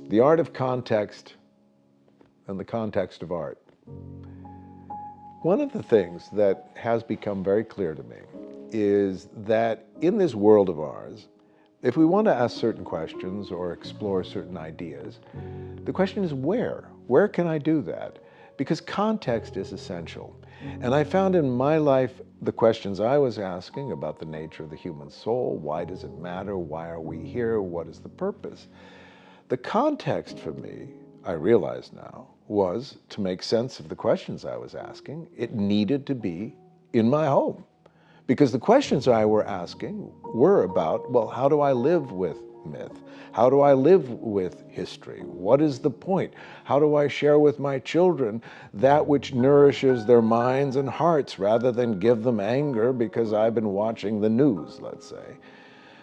The art of context and the context of art. One of the things that has become very clear to me is that in this world of ours, if we want to ask certain questions or explore certain ideas, the question is where? Where can I do that? Because context is essential. And I found in my life the questions I was asking about the nature of the human soul, why does it matter, why are we here, what is the purpose? The context for me, I realize now, was to make sense of the questions I was asking. It needed to be in my home. Because the questions I were asking were about, well, how do I live with myth? How do I live with history? What is the point? How do I share with my children that which nourishes their minds and hearts rather than give them anger because I've been watching the news, let's say?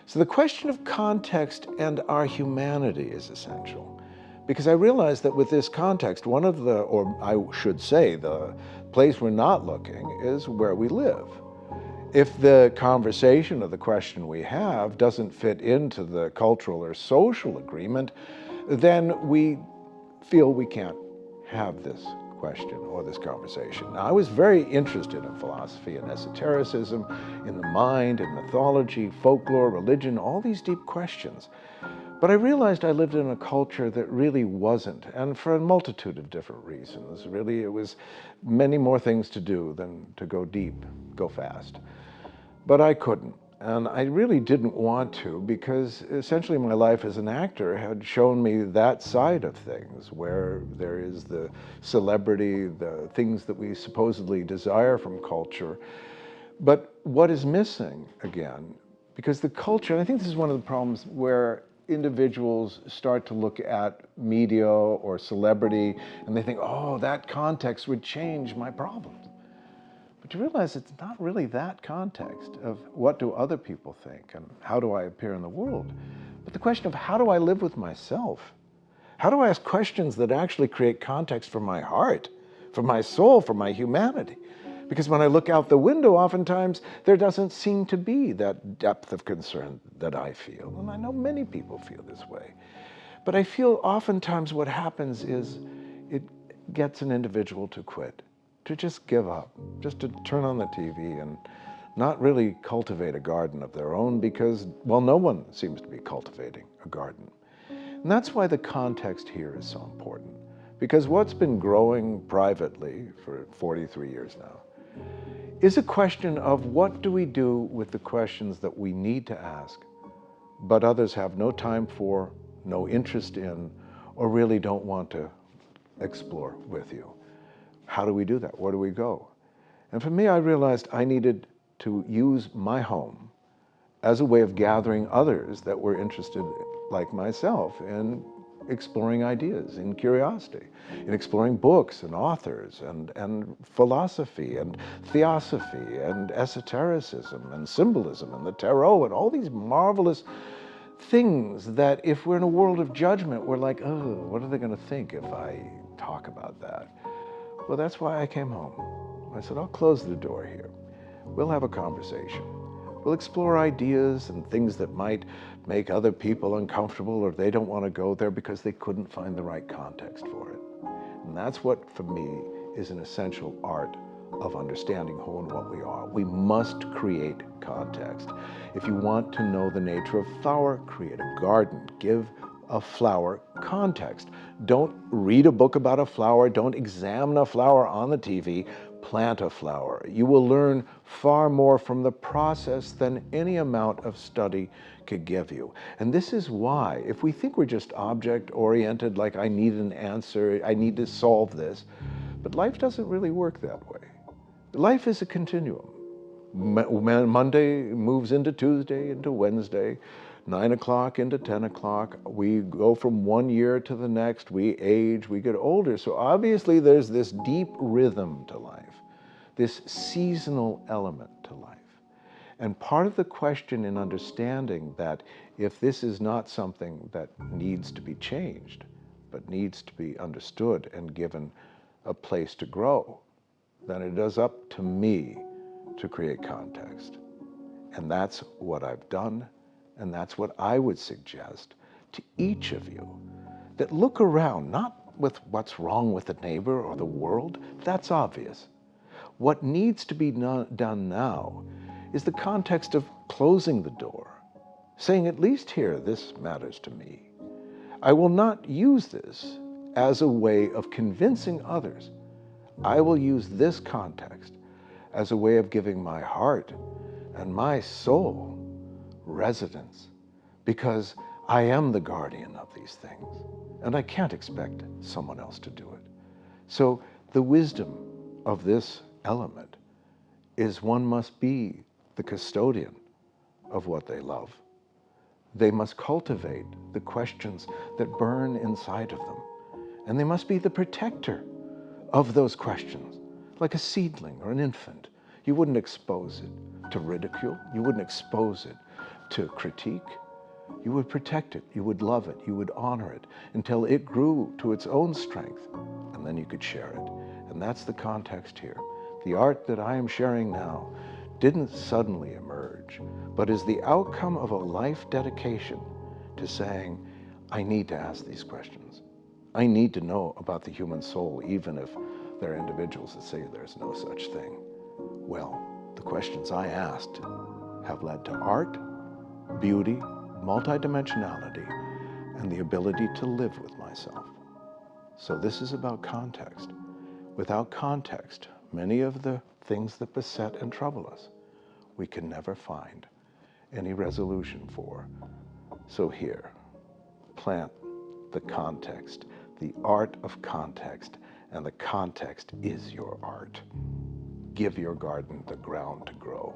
So the question of context and our humanity is essential. Because I realized that with this context, one of the, or I should say, the place we're not looking is where we live. If the conversation or the question we have doesn't fit into the cultural or social agreement, then we feel we can't have this question or this conversation. Now, I was very interested in philosophy and esotericism, in the mind, in mythology, folklore, religion, all these deep questions. But I realized I lived in a culture that really wasn't, and for a multitude of different reasons. Really, it was many more things to do than to go deep, go fast. But I couldn't, and I really didn't want to, because essentially my life as an actor had shown me that side of things, where there is the celebrity, the things that we supposedly desire from culture. But what is missing, again, because the culture, and I think this is one of the problems where individuals start to look at media or celebrity and they think, oh, that context would change my problems. But you realize it's not really that context of what do other people think and how do I appear in the world, but the question of how do I live with myself? How do I ask questions that actually create context for my heart, for my soul, for my humanity? Because when I look out the window, oftentimes there doesn't seem to be that depth of concern that I feel. And I know many people feel this way. But I feel oftentimes what happens is it gets an individual to quit, to just give up, just to turn on the TV and not really cultivate a garden of their own because, well, no one seems to be cultivating a garden. And that's why the context here is so important. Because what's been growing privately for 43 years now is a question of what do we do with the questions that we need to ask, but others have no time for, no interest in, or really don't want to explore with you. How do we do that? Where do we go? And for me, I realized I needed to use my home as a way of gathering others that were interested, like myself, in exploring ideas, in curiosity, in exploring books and authors and philosophy and theosophy and esotericism and symbolism and the tarot and all these marvelous things that if we're in a world of judgment, we're like, oh, what are they going to think if I talk about that? Well, that's why I came home. I said, I'll close the door here. We'll have a conversation. We'll explore ideas and things that might make other people uncomfortable or they don't want to go there because they couldn't find the right context for it. And that's what, for me, is an essential art of understanding who and what we are. We must create context. If you want to know the nature of flower, create a garden. Give a flower context. Don't read a book about a flower. Don't examine a flower on the TV. Plant a flower. You will learn far more from the process than any amount of study could give you. And this is why, if we think we're just object-oriented, like I need an answer, I need to solve this, but life doesn't really work that way. Life is a continuum. Monday moves into Tuesday, into Wednesday, 9 o'clock into 10 o'clock. We go from one year to the next. We age, we get older. So obviously there's this deep rhythm to life, this seasonal element to life. And part of the question in understanding that if this is not something that needs to be changed, but needs to be understood and given a place to grow, then it is up to me to create context. And that's what I've done, and that's what I would suggest to each of you, that look around, not with what's wrong with the neighbor or the world. That's obvious. What needs to be done now is the context of closing the door, saying, at least here, this matters to me. I will not use this as a way of convincing others. I will use this context as a way of giving my heart and my soul residence, because I am the guardian of these things, and I can't expect someone else to do it. So the wisdom of this element is one must be the custodian of what they love. They must cultivate the questions that burn inside of them, and they must be the protector of those questions, like a seedling or an infant. You wouldn't expose it to ridicule. You wouldn't expose it to critique. You would protect it. You would love it. You would honor it until it grew to its own strength, and then you could share it. And that's the context here. The art that I am sharing now didn't suddenly emerge, but is the outcome of a life dedication to saying, I need to ask these questions. I need to know about the human soul, even if there are individuals that say there's no such thing. Well, the questions I asked have led to art, beauty, multidimensionality, and the ability to live with myself. So this is about context. Without context, many of the things that beset and trouble us, we can never find any resolution for. So here, plant the context, the art of context, and the context is your art. Give your garden the ground to grow.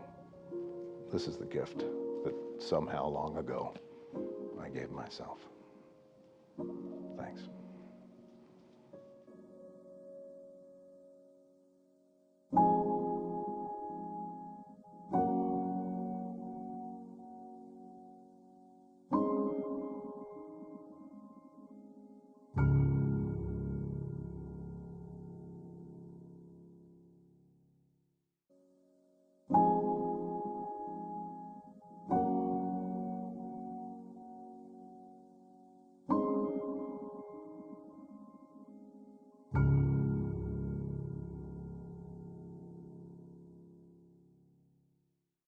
This is the gift that somehow long ago I gave myself. Thanks.